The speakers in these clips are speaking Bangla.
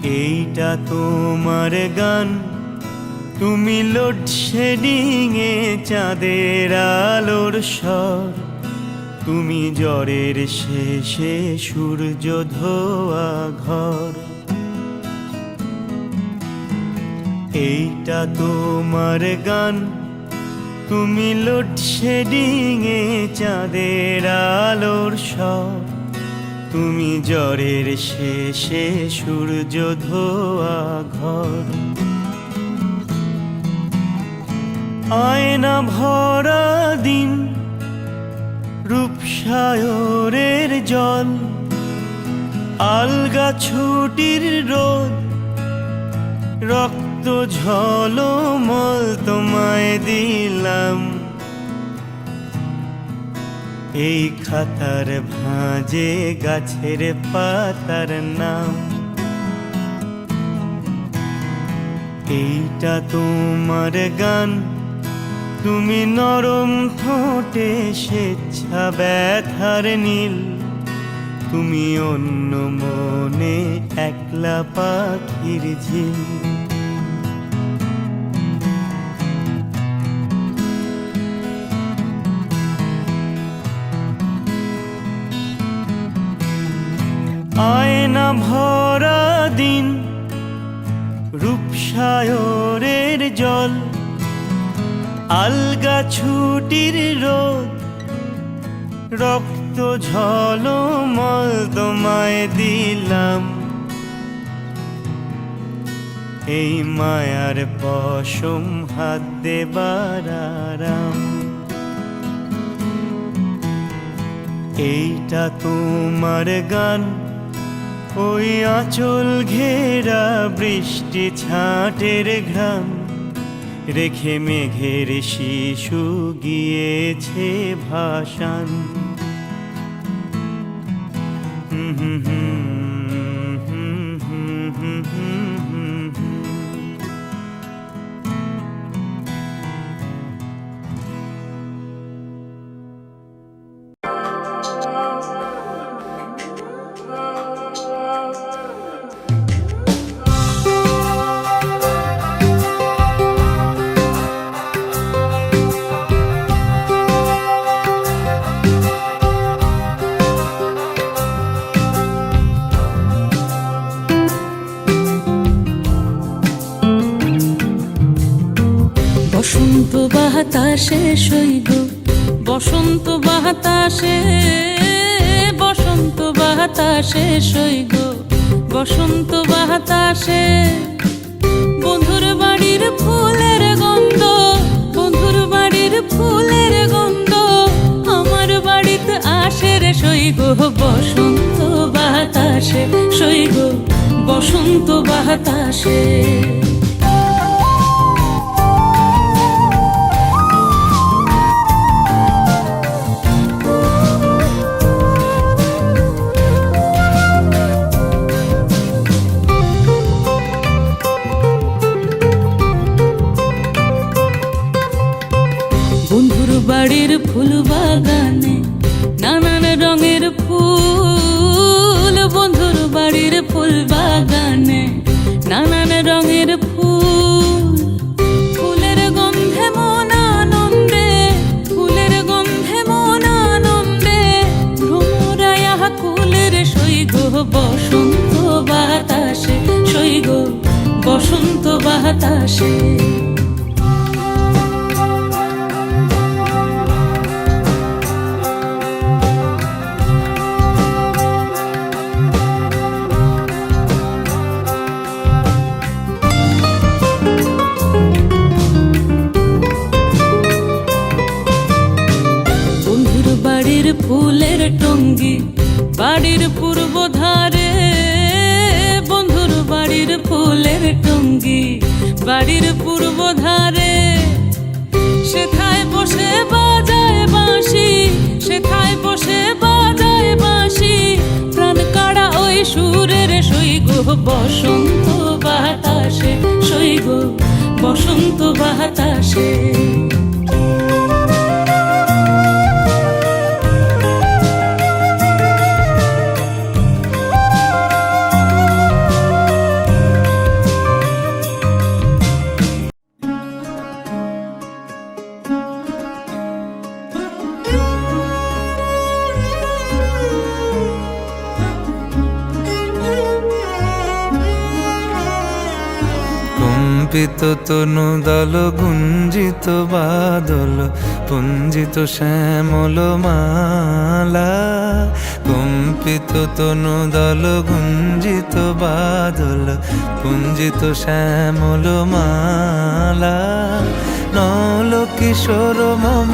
এইটা তোমার গান, তুমি লোডশেডিং এ চাঁদের আলোর স্বর, তুমি জ্বরের শেষে সূর্য ধোয়া ঘর। এইটা তোমার গান, তুমি লোডশেডিং এ চাঁদের আলোর স্বর, তুমি জ্বরের শেষে সূর্য ধোয়া ঘর। আয়না ভরা দিন, রূপসায়রের জল, আলগা ছুটির রোদ, রক্ত ঝলমল তোমায় দিলাম। এই খাতার ভাঁজে গাছের পাতার নাম। এইটা তোমার গান, তুমি নরম ঠোঁটে স্বেচ্ছা ব্যথার নীল, তুমি অন্য মনে একলা পাখির ঝিল। আয়না ভরা দিন, রূপসায়রের জল, আলগা ছুটির রোদ, রক্ত ঝলমল তোমায় দিলাম। এই মায়ার পশম হাত দেবার আরাম। এইটা তোমার গান, ওই আঁচল ঘেরা বৃষ্টি ছাঁটের ঘ্রাণ, রেখে মেঘের শিশু গিয়েছে ভাসান। বসন্ত বাতাসে সইব, বসন্ত বাতাসে, বসন্ত বাতাসে সইব, বসন্ত বাতাসে। বন্ধুর বাড়ির ফুলের গন্ধ, বন্ধুর বাড়ির ফুলের গন্ধ আমার বাড়িতে আসে রে সইব। বসন্ত বাতাসে সইব, বসন্ত বাতাসে। বন্ধুর বাড়ির ফুল বাগানে নানান রঙের ফুল, বন্ধুর বাড়ির ফুল বাগানে নানান রঙের ফুল। ফুলের গন্ধে মন আনন্দে, ফুলের গন্ধে মন আনন্দে ভ্রমরায়া কুলের সইগ। বসন্ত বাতাসে সইগ, বসন্ত বাতাসে। ফুলের টঙ্গি বাড়ির পূর্ব ধারে, বন্ধুর বাড়ির ফুলের টঙ্গি বাড়ির পূর্ব ধারে। সেথায় বসে বাজায় বাঁশি, সেথায় বসে বাজায় বাঁশি, প্রাণ কাড়া ওই সুরের সইগ। বসন্ত বাতাসে সইগ, বসন্ত বাতাসে। কম্পিত তনু দল গুঞ্জিত বাদল পুঞ্জিত শ্যামল মালা, কম্পিত তনু দল গুঞ্জিত বাদল পুঞ্জিত শ্যামল মালা। নল কিশোর মম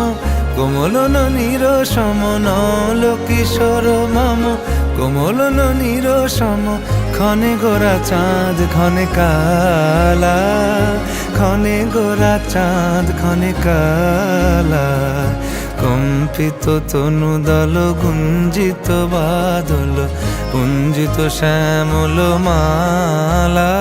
কোমলন নিরসম, নল কিশোর মম কোমলন নিরসম, ক্ষণে গোরা চাঁদ ক্ষণে কালা, ক্ষণে গোরা চাঁদ ক্ষণে কালা। কম্পিত তনু দল গুঞ্জিত বাদল পুঞ্জিত শ্যামল মালা।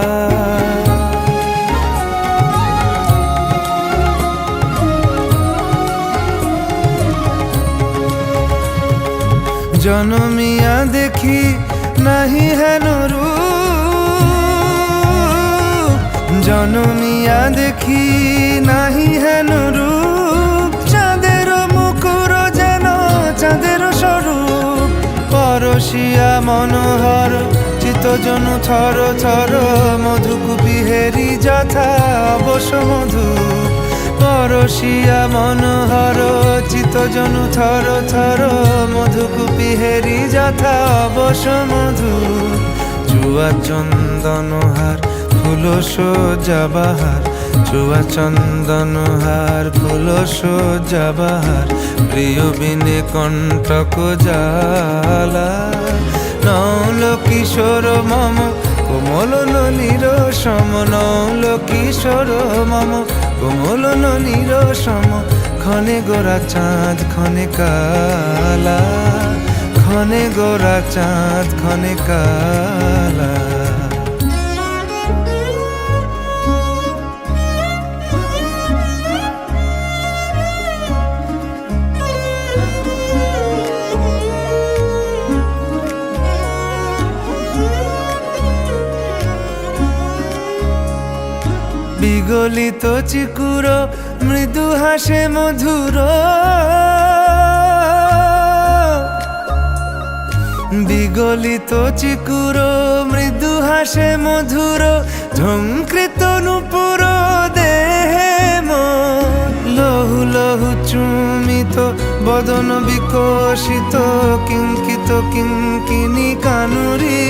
জনমিয়া দেখি নাহি হেন রূপ, জনমিয়া দেখি নাহি হেন রূপ, চাঁদের মুকুর যেন চাঁদের স্বরূপ। পরশিয়া মনোহর চিত্তজনু থর থর, মধুকুপি হেরি যথা অবশ মধু। পরশিয়া মনোহর চিত্তজনু থর থর, মধুকুপি হেরি যথা অবশ মধু। চুয়া চন্দনহার ফুল সজ্জা বাহার, চুয়া চন্দনহার ফুল সজ্জা বাহার, প্রিয় বিনে কণ্টক জ্বালা। নল কিশোর মম কোমলন নিরসম, নল কিশোর মম কোমলন নিরসম, ক্ষণে গোরা চাঁদ ক্ষণে কালা, ক্ষণে গোরা চাঁদ ক্ষণে কালা। বিগলিত চিকুর মৃদু হাসে মধুর, বিগলিত চিকুর মৃদু হাসে মধুর, ঝঙ্কৃত নূপুর দেহে মন। লহু লহু চুমিত বদন বিকশিত, কিঙ্কিত কিঙ্কিনি কানুরি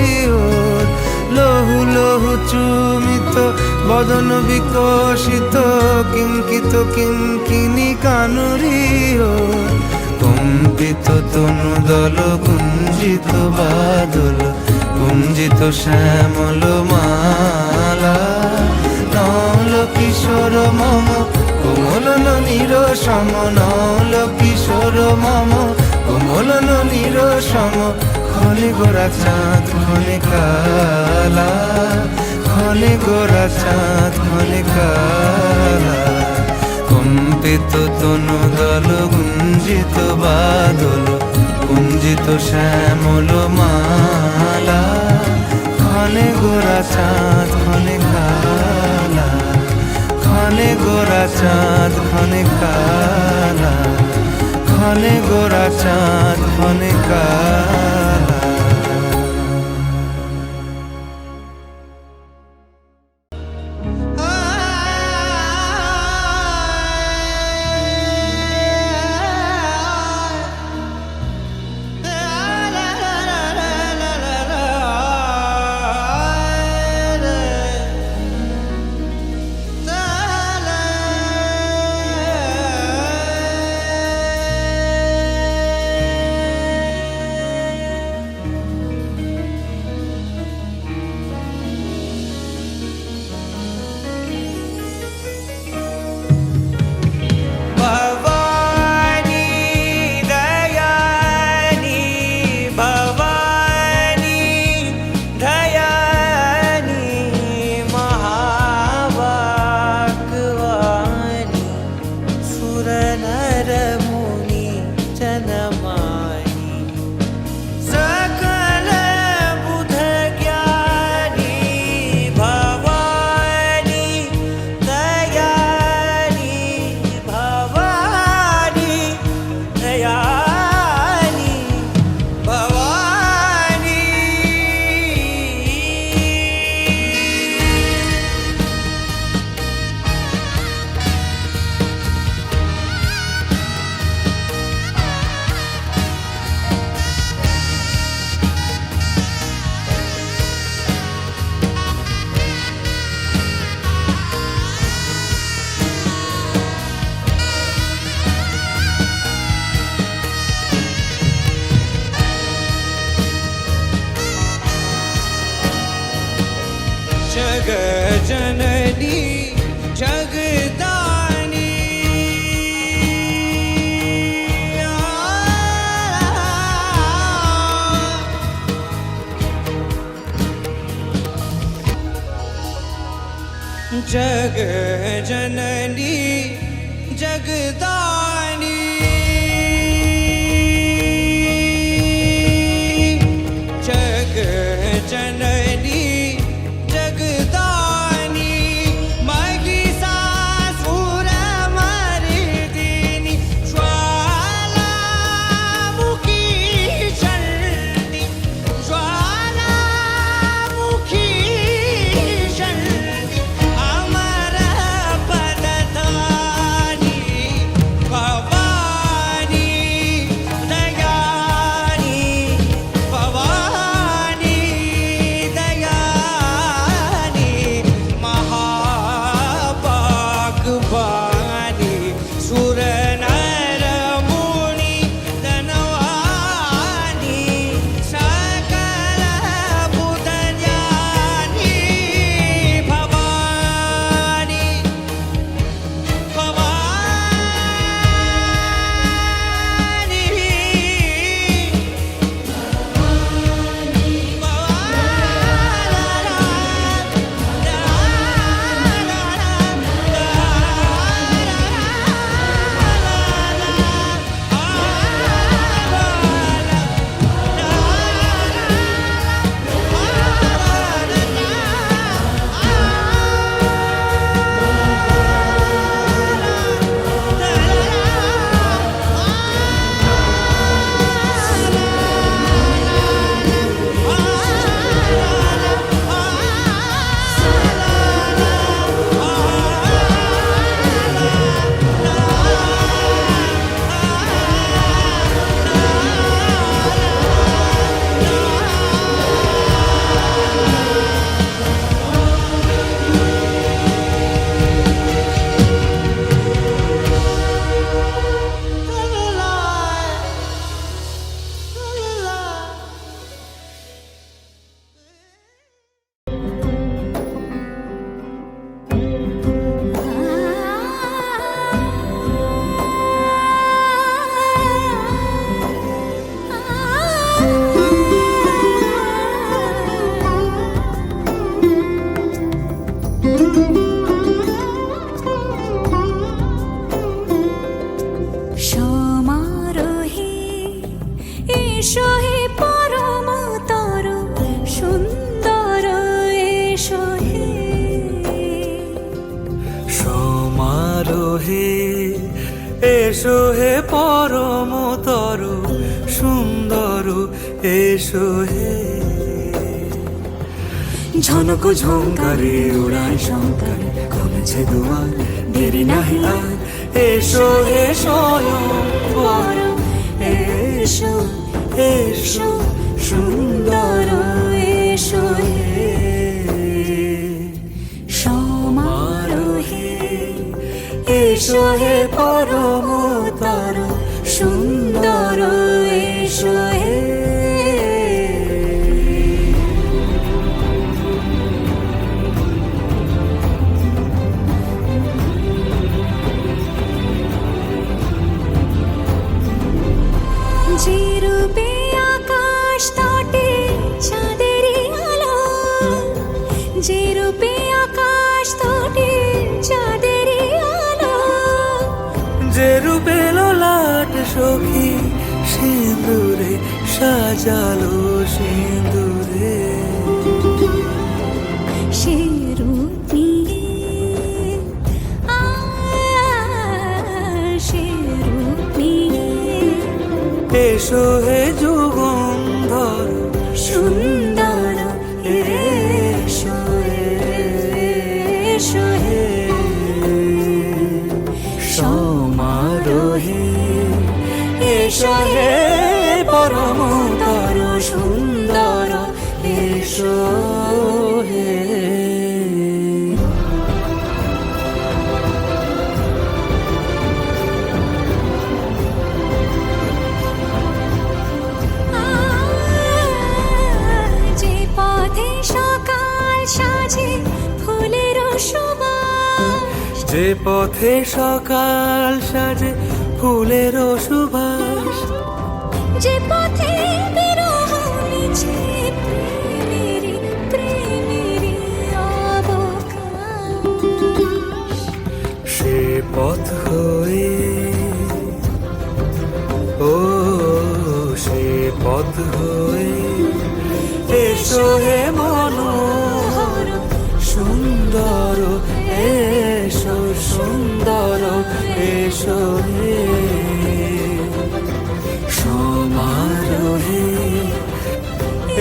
ওর। লহু লহু চুমিত বদন বিকশিত, কিঙ্কিত কিঙ্কিনি কানুরি ওর। কম্পিত তনু দল গুঞ্জিত বাদল গুঞ্জিত শ্যামল মালা। নল কিশোর মম কোমলন নিরসম, নল কিশোর মম কোমলন নিরসম, ক্ষণে গোরা চাঁদ ক্ষণে কালা, ক্ষণে গোরা চাঁদ ক্ষণে কালা। কম্পিত তনু দল গুঞ্জিত বাদল গুঞ্জিত শ্যামল মালা, ক্ষণে গোরা চাঁদ ক্ষণে কালা, ক্ষণে গোরা চাঁদ ক্ষণে কালা, ক্ষণে গোরা চাঁদ ক্ষণে কালা। जगजननी जगदानी जगजननी जगदानी जगजननी जगदानी मगी सासुर मर्दिनी ज्वालामुखी चंडी ज्वालामुखी चंडी अमर पदधानी भवानी दयानी भवानी दयानी महाभागवानी सुर नर मुनि धनवानी सकल बुद्धज्ञानी भवानी সমারোহে এসো হে পরমতর সুন্দর এসো হে সমারোহে এসো হে পরমতর সুন্দর এসো হে ঝনক ঝঙ্কারে উড়ায় শঙ্কার খুলেছে দুয়ার দেরি নাহি আর এসো হে স্বয়ং বর এসো এসো সুন্দর এসো হে সমারোহে এসো হে পরমতর সুন্দর এসো হে যে রূপে আকাশ তটে চাঁদেরই আলো যে রূপে আকাশ তটে চাঁদেরই আলো যে রূপে ললাট সখী সিঁদুরে সাজালো সিঁদুরে সে রূপ নিয়ে সে রূপ নিয়ে এসো হে যুগন্ধর সুন্দর এসো এসো হে সমারোহে এসো হে পরমতর সুন্দর এসো হে যে পথে সকাল সাজে যে পথে সকাল সাজে ফুলের সুবাস, যে পথে বিরহ মিছে প্রেমেরই প্রেমেরই অবকাশ, সে পথ হয়ে ও সে পথ হয়ে এসো হে মনোহর সুন্দর, এসো সুন্দর, এসো হে সমারোহে,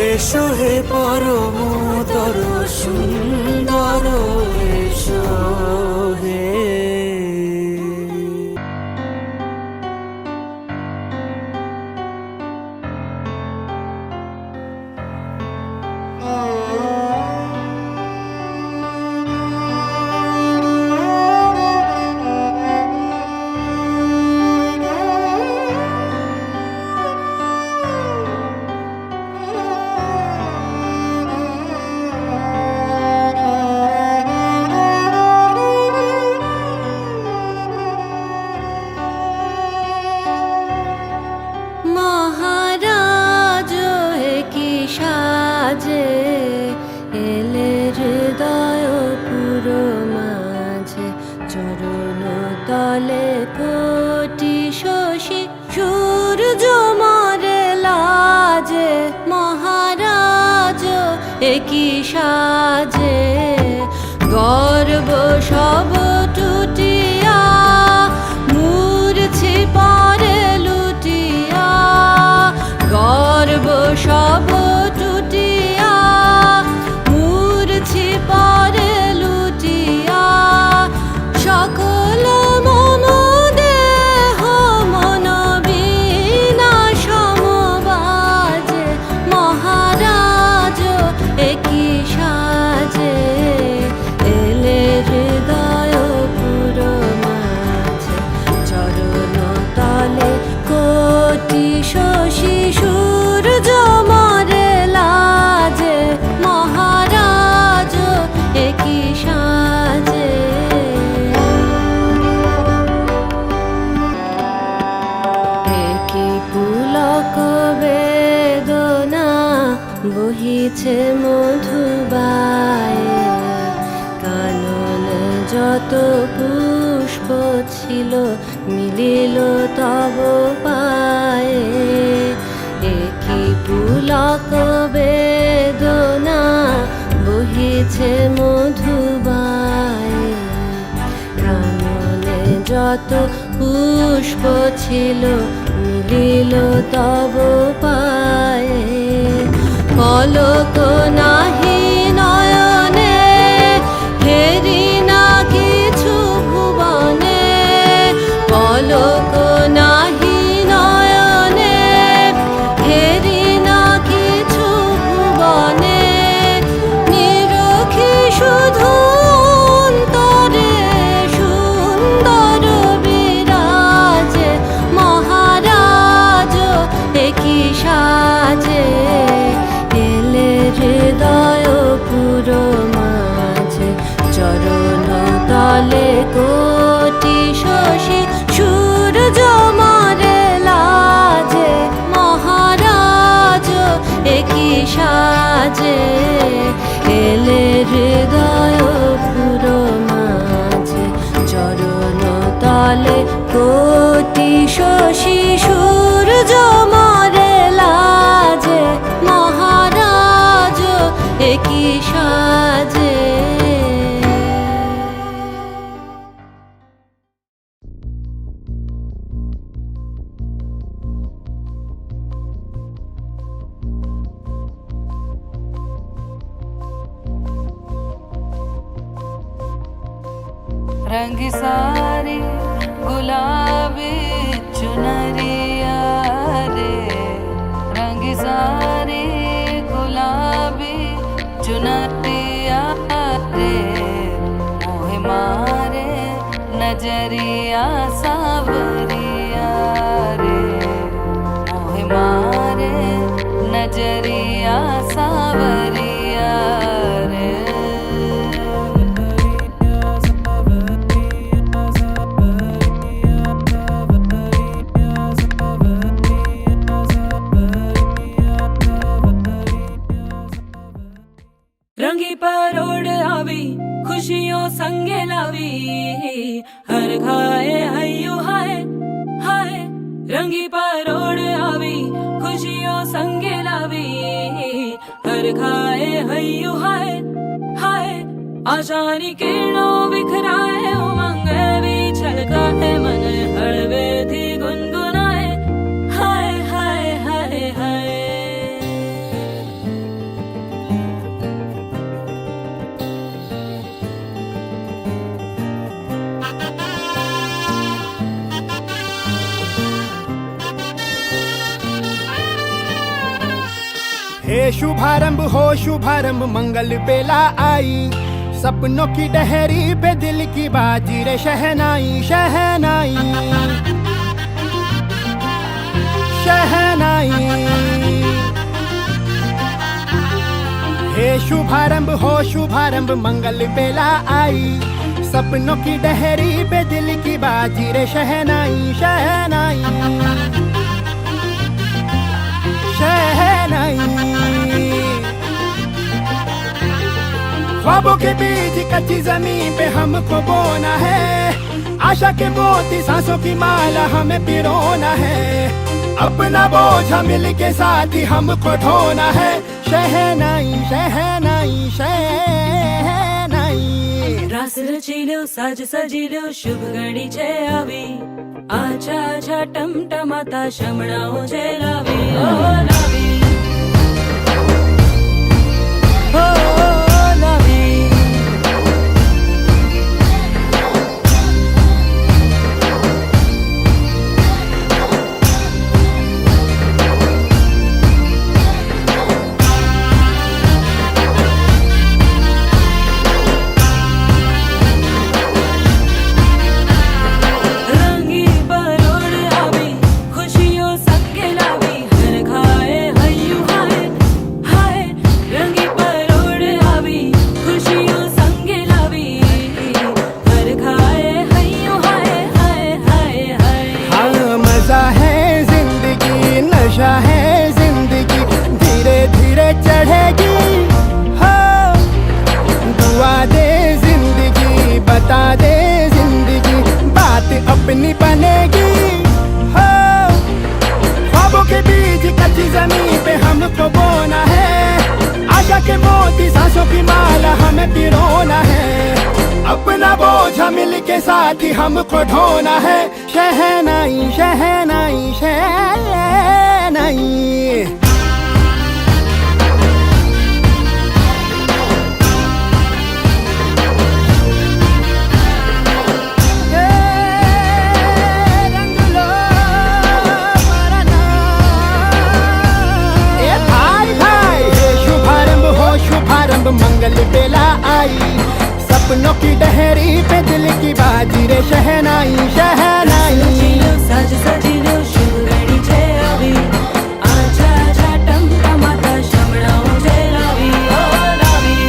এসো হে পরমতর সুন্দর, এসো হে। মহারাজ হে কি সাজে এলে হৃদয় পুরো মাঝে, চরণ তলে কোটি শশী সূর্য মরে লাজে। মহারাজ হে কি সাজে গর্ব সব টুটিয়া মূর্ছি পরে লুটিয়া, গর্ব সব টুটিয়া মূর্ছি পরে লুটিয়া, সকল মম দেহ মন বিনা সমবাজে। মহারাজ একই সাজে এলে হৃদয় পুরো মাঝে, চরণ তলে কোটি শশী সূর্য মরে লাজে। মহারাজ একই সাজে একই পুলক বেদনা বহিছে মধুবায়ে, কাননে যত পুষ্প ছিল মিলিল তব পায়ে। একই পুলক বেদনা বহিছে মধুবায়ে, কাননে যত পুষ্প ছিল মিলিল তব পায়ে। পলক নাহি নয়নে হেরি না কিছু ভুবনে, পলক নাহি নয়নে হেরি না কিছু ভুবনে, নিরখি শুধু অন্তরে সুন্দর বিরাজে। মহারাজ একই সাজে এলে হৃদয় পুরো মাঝে, চরণ তলে কোটি শশী সূর্য মরে লাজে। মহারাজ একই সাজে এলে হৃদয় পুরো মাঝে, চরণ তলে কোটি শশী সূর্য মরে লাজে। মহারাজ একই সাজে। रंग सारी गुलाबी चुनरिया रे, रंग सारी गुलाबी चुनरिया रे, मोहे मारे नजरिया सावरिया रे, मोहे मारे नजरिया सावरिया रे। रंगी परोड़ आवी खुशियों संगे लावी हर खाए हयू हाय हाय रंगी परोड़ आवी खुशियों संगे लावी हर खाए हयू हाय हाय आशानी किरणों बिखराए उमंग भी छलकाए मन हड़वे थी गुनगुनाए हाय हाय हाय हाय हे शुभारंभ मंगल बेला आई सपनों की डहरी पे दिल की बाजी रे शहनाई शहनाई शहनाई हे शुभारंभ मंगल बेला आई सपनों की डहरी पे दिल की बाजी रे शहनाई शहनाई शहनाई ख्वाबों के बीच कच्ची जमीन पे हमको बोना है आशा के मोती सांसों की माला हमें पिरोना है अपना बोझ मिल के साथ ही हमको ढोना है शहनाई शहनाई शहनाई रास रचिलो साज सजिलो शुभ घड़ी छे आवी आछा आछा टमटमाता शमणाओ छे लावी ओ लावी ओ लावी रंगी परोड़ आवी खुशियों संगे लावी हर खाए हयू हाय हाय रंगी परोड़ आवी खुशियों संगे लावी हर खाए हयू हाय हाय हाय हाय हाँ मजा है जिंदगी नशा है जिंदगी धीरे धीरे चढ़ेगी हाँ दुआ दे जिंदगी बता दे जिंदगी बात अपनी बनेगी हाँ ख्वाबों के बीच कच्ची जमीन पे हमको बोना है आशा के मोती सांसों की माला हमें पिरोना है अपना बोझ मिल के साथ ही हमको ढोना है शहनाई शहनाई शहनाई शुभारंभ मंगल बेला आई सपनों की डहरी पे दिल की बाजी रे शहनाई शहनाई रचिलो साज सजिलो शुभ घड़ी छे आवी आछा आछा टमटमाता शमणाओ छे लावी ओ लावी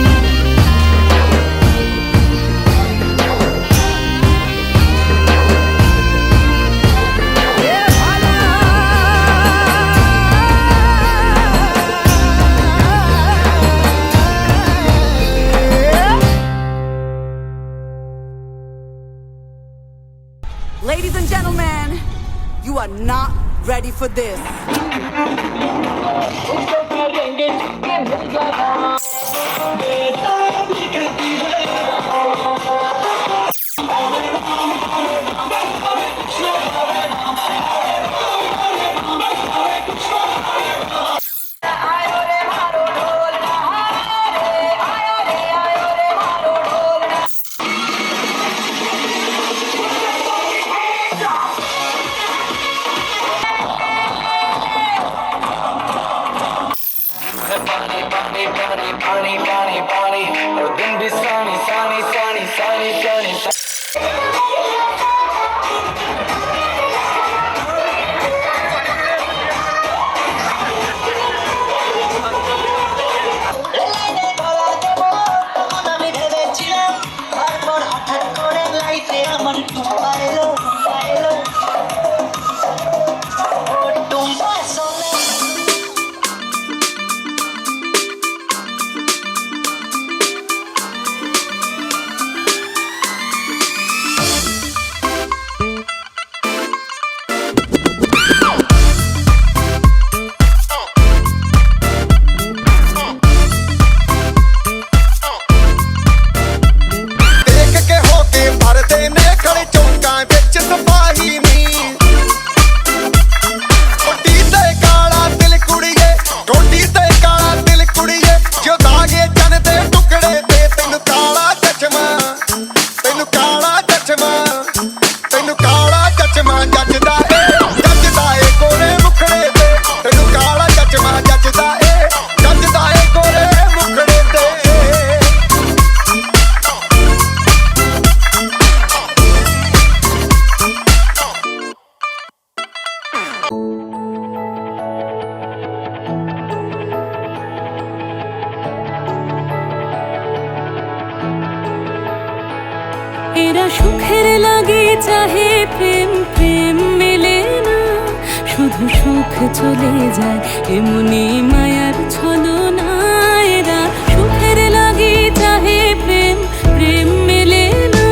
Ladies and gentlemen, you are not ready for this. এরা সুখের লাগে চাহে প্রেম, প্রেম মেলে না, শুধু সুখ চলে যায় এমনি মায়ার ছলনা। এরা সুখের লাগে চাহে প্রেম, প্রেম মেলে না,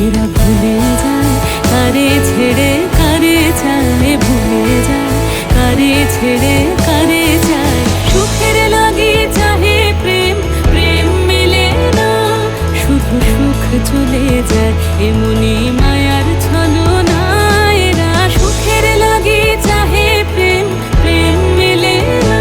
এরা ভুলে যায় কারে ছেড়ে কারে চায়, ভুলে যায় কারে ছেড়ে কারে চায়। সুখের লাগে চাহে প্রেম, প্রেম মেলে না, শুধু সুখ চলে যায় এমনি মায়ার ছলনা। এরা সুখের লাগে চাহে প্রেম, প্রেম মেলে না।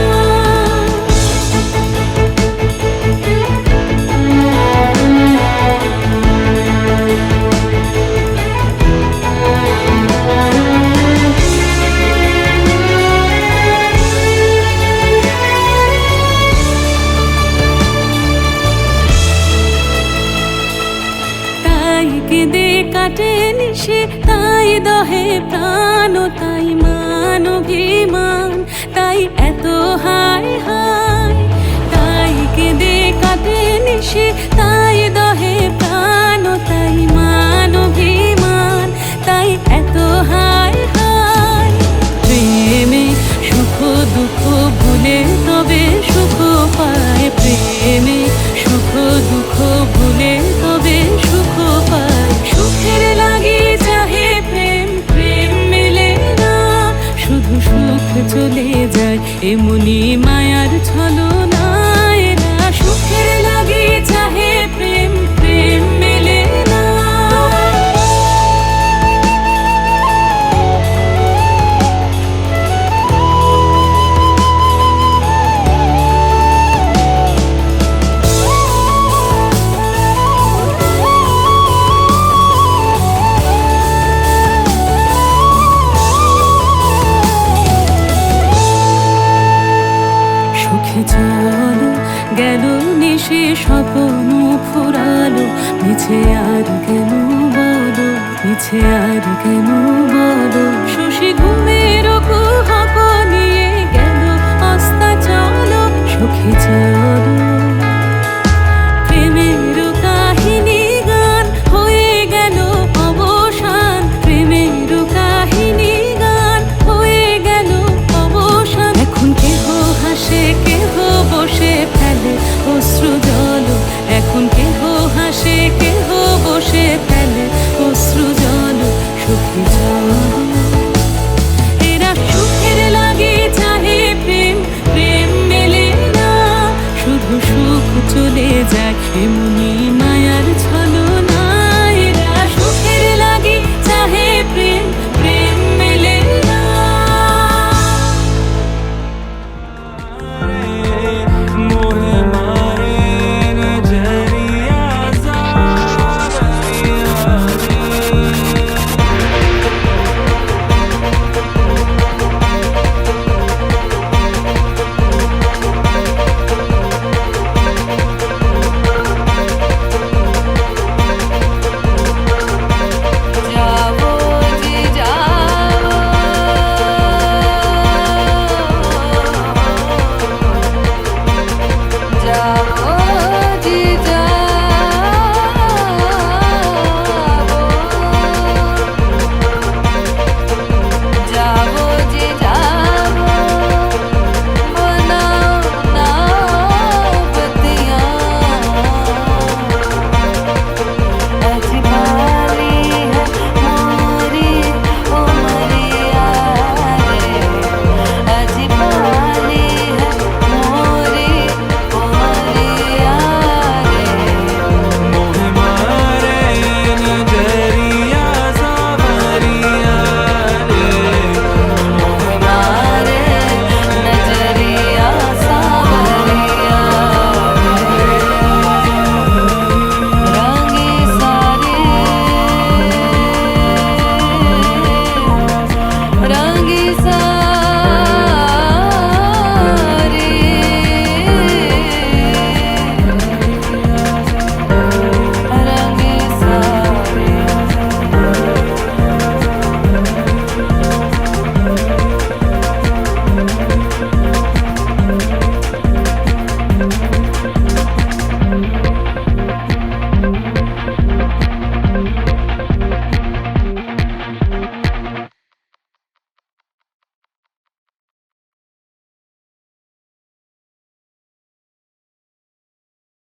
তাই কেঁদে কাটে নিশে, তাই দহে প্রাণ, তাই মান অভিমান, তাই এত হায় হায়। তাই কেঁদে কাটে নিশে, তাই দহে প্রাণ, তাই মান অভিমান, তাই এত হায় হায়। প্রেমে সুখ দুঃখ ভুলে তবে সুখ পায়, প্রেমে সুখ দুঃখ ভুলে তবে সুখ পায়। সুখের লাগে চাহে প্রেম, প্রেম মেলে না, শুধু সুখ চলে যায় এমনি মায়ার ছলনা। এরা সুখের লাগে চাহে প্রেম, প্রেম মেলে না। সুখে চলো গেল নিশে স্বপ্ন ফুরালো, মিছে আর কেন বলো, মিছে আর কেন বলো। শশী ঘুমের কুহক নিয়ে গেল অস্তা চলো, সুখে চলো। প্রেমের কাহিনী গান হয়ে গেল অবসান, প্রেমের কাহিনী গান হয়ে গেল অবসান। এখন কেহ হাসে কেহ বসে ফেলে অশ্রু জল, এখন কেহ হাসে কেহ বসে ফেলে অশ্রু জল। সুখে চলো। এরা সুখের লাগে চাহে প্রেম, প্রেম মেলে না, শুধু সুখ চলে যায় এমনি মায়ার ছল।